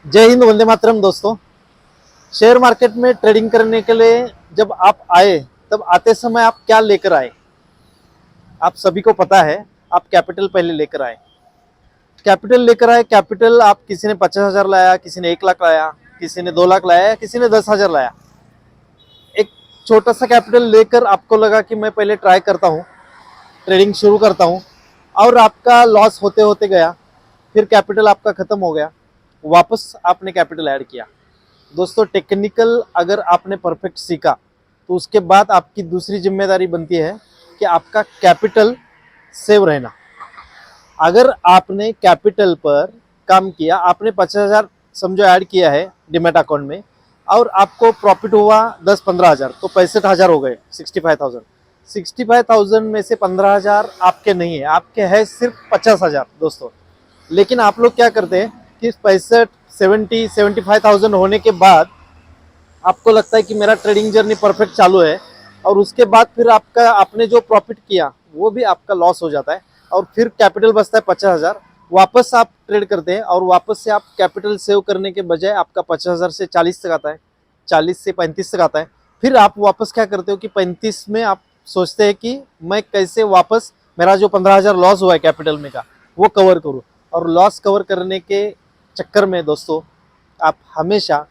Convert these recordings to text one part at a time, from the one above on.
जय हिंद, वंदे मातरम। दोस्तों, share market में ट्रेडिंग करने के लिए जब आप आए, तब आते समय आप क्या लेकर आए? आप सभी को पता है। आप कैपिटल पहले लेकर आए। कैपिटल लेकर आए। कैपिटल आप किसी ने 50,000 लाया, किसी ने 1 लाख लाया, किसी ने 2 लाख लाया, किसी ने 10,000 लाया। एक छोटा सा कैपिटल लेकर आपको लगा कि मैं पहले ट्राई करता हूँ, ट्रेडिंग शुरू करता हूँ, और आपका लॉस होते होते गया। फिर कैपिटल आपका खत्म हो गया, वापस आपने कैपिटल ऐड किया। दोस्तों, टेक्निकल अगर आपने परफेक्ट सीखा तो उसके बाद आपकी दूसरी जिम्मेदारी बनती है कि आपका कैपिटल सेव रहना। अगर आपने कैपिटल पर काम किया, आपने 50,000 समझो ऐड किया है डिमेट अकाउंट में, और आपको प्रॉफिट हुआ 10-15 हज़ार, तो 65,000 हो गए। 65,000 में से 15,000 आपके नहीं है, आपके है सिर्फ 50,000 दोस्तों। लेकिन आप लोग क्या करते हैं कि 75,000 होने के बाद आपको लगता है कि मेरा ट्रेडिंग जर्नी परफेक्ट चालू है, और उसके बाद फिर आपका आपने जो प्रॉफिट किया वो भी आपका लॉस हो जाता है, और फिर कैपिटल बचता है 50,000। वापस आप ट्रेड करते हैं और वापस से आप कैपिटल सेव करने के बजाय आपका 50,000 से 40 तक आता है, 40 से 35 तक आता है। फिर आप वापस क्या करते हो कि 35 में आप सोचते हैं कि मैं कैसे वापस मेरा जो 15,000 लॉस हुआ है कैपिटल में का, वो कवर करूँ। और लॉस कवर करने के चक्कर में दोस्तों, आप हमेशा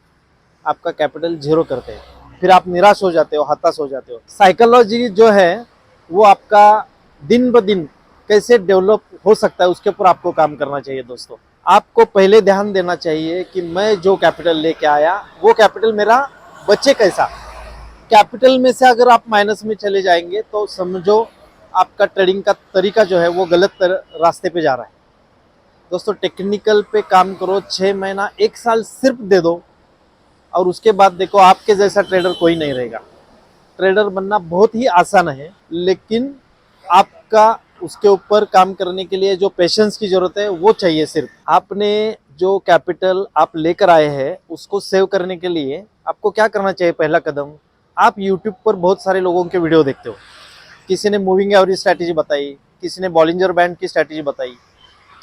आपका कैपिटल जीरो करते हैं। फिर आप निराश हो जाते हो, हताश हो जाते हो। साइकोलॉजी जो है वो आपका दिन ब दिन कैसे डेवलप हो सकता है, उसके ऊपर आपको काम करना चाहिए दोस्तों। आपको पहले ध्यान देना चाहिए कि मैं जो कैपिटल लेके आया वो कैपिटल मेरा बचे कैसा। कैपिटल में से अगर आप माइनस में चले जाएंगे तो समझो आपका ट्रेडिंग का तरीका जो है वो गलत रास्ते पे जा रहा है। दोस्तों, टेक्निकल पे काम करो, 6 महीना 1 साल सिर्फ दे दो, और उसके बाद देखो आपके जैसा ट्रेडर कोई नहीं रहेगा। ट्रेडर बनना बहुत ही आसान है, लेकिन आपका उसके ऊपर काम करने के लिए जो पेशेंस की जरूरत है वो चाहिए। सिर्फ आपने जो कैपिटल आप लेकर आए हैं उसको सेव करने के लिए आपको क्या करना चाहिए? पहला कदम, आप यूट्यूब पर बहुत सारे लोगों के वीडियो देखते हो। किसी ने मूविंग एवरेज स्ट्रैटेजी बताई, किसी ने बॉलिंजर बैंड की स्ट्रैटेजी बताई,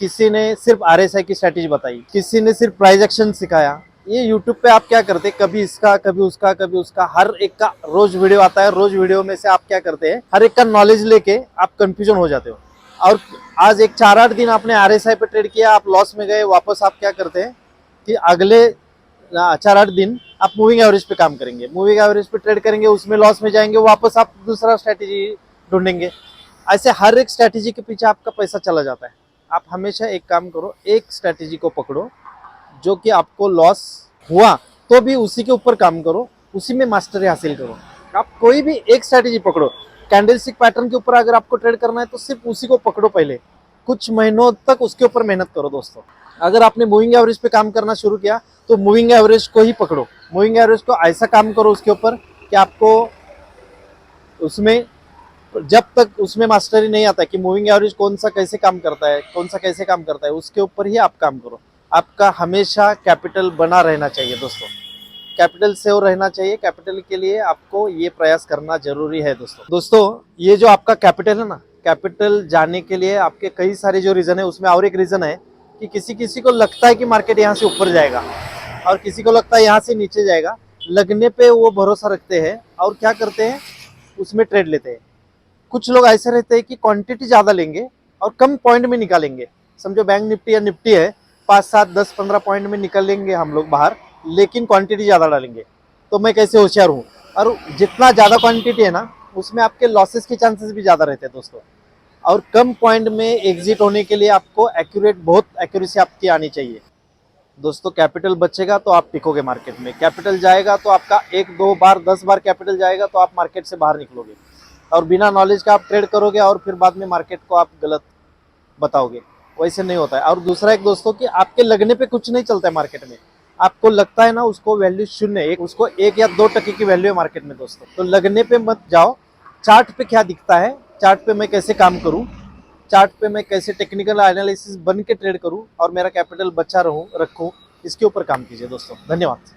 किसी ने सिर्फ आरएसआई की स्ट्रैटेजी बताई, किसी ने सिर्फ प्राइस एक्शन सिखाया। ये यूट्यूब पे आप क्या करते हैं, कभी इसका कभी उसका कभी उसका, हर एक का रोज वीडियो आता है। रोज वीडियो में से आप क्या करते हैं, हर एक का नॉलेज लेके आप कंफ्यूजन हो जाते हो। और आज एक 4-8 दिन आपने आरएसआई पे ट्रेड किया, आप लॉस में गए। वापस आप क्या करते हैं कि अगले 4-8 दिन आप मूविंग एवरेज पे काम करेंगे, मूविंग एवरेज पे ट्रेड करेंगे, उसमें लॉस में जाएंगे, वापस आप दूसरा स्ट्रैटेजी ढूंढेंगे। ऐसे हर एक स्ट्रैटेजी के पीछे आपका पैसा चला जाता है। आप हमेशा एक काम करो, एक स्ट्रैटेजी को पकड़ो जो कि आपको लॉस हुआ तो भी उसी के ऊपर काम करो, उसी में मास्टरी हासिल करो। आप कोई भी एक स्ट्रैटेजी पकड़ो। कैंडलस्टिक पैटर्न के ऊपर अगर आपको ट्रेड करना है तो सिर्फ उसी को पकड़ो, पहले कुछ महीनों तक उसके ऊपर मेहनत करो दोस्तों। अगर आपने मूविंग एवरेज पे काम करना शुरू किया तो मूविंग एवरेज को ही पकड़ो। मूविंग एवरेज को ऐसा काम करो उसके ऊपर कि आपको उसमें, जब तक उसमें मास्टरी नहीं आता कि मूविंग एवरेज कौन सा कैसे काम करता है, कौन सा कैसे काम करता है, उसके ऊपर ही आप काम करो। आपका हमेशा कैपिटल बना रहना चाहिए दोस्तों, कैपिटल सेव रहना चाहिए। कैपिटल के लिए आपको ये प्रयास करना जरूरी है दोस्तों। ये जो आपका कैपिटल है ना, कैपिटल जाने के लिए आपके कई सारे जो रीजन है, उसमें और एक रीजन है कि किसी किसी को लगता है कि मार्केट यहाँ से ऊपर जाएगा, और किसी को लगता है यहाँ से नीचे जाएगा। लगने पे वो भरोसा रखते हैं और क्या करते हैं, उसमें ट्रेड लेते हैं। कुछ लोग ऐसे रहते हैं कि क्वांटिटी ज्यादा लेंगे और कम पॉइंट में निकालेंगे। समझो बैंक निफ्टी या निफ्टी है, 5-7-10-15 पॉइंट में निकल लेंगे हम लोग बाहर, लेकिन क्वांटिटी ज्यादा डालेंगे। तो मैं कैसे होशियार हूँ, और जितना ज्यादा क्वांटिटी है ना, उसमें आपके लॉसेस के चांसेस भी ज्यादा रहते हैं दोस्तों। और कम पॉइंट में एग्जिट होने के लिए आपको एक्यूरेट, बहुत एक्यूरेसी आपकी आनी चाहिए दोस्तों। कैपिटल बचेगा तो आप टिकोगे मार्केट में, कैपिटल जाएगा तो आपका 1-2 बार 10 बार कैपिटल जाएगा तो आप मार्केट से बाहर निकलोगे, और बिना नॉलेज का आप ट्रेड करोगे और फिर बाद में मार्केट को आप गलत बताओगे। वैसे नहीं होता है। और दूसरा एक दोस्तों कि आपके लगने पे कुछ नहीं चलता है मार्केट में। आपको लगता है ना, उसको वैल्यू शून्य, उसको 1 या 2% की वैल्यू है मार्केट में दोस्तों। तो लगने पे मत जाओ। चार्ट पे क्या दिखता है, चार्ट पे मैं कैसे काम करूं, चार्ट पे मैं कैसे टेक्निकल एनालिसिस बन के ट्रेड करूं और मेरा कैपिटल बचा रखूं, इसके ऊपर काम कीजिए दोस्तों। धन्यवाद।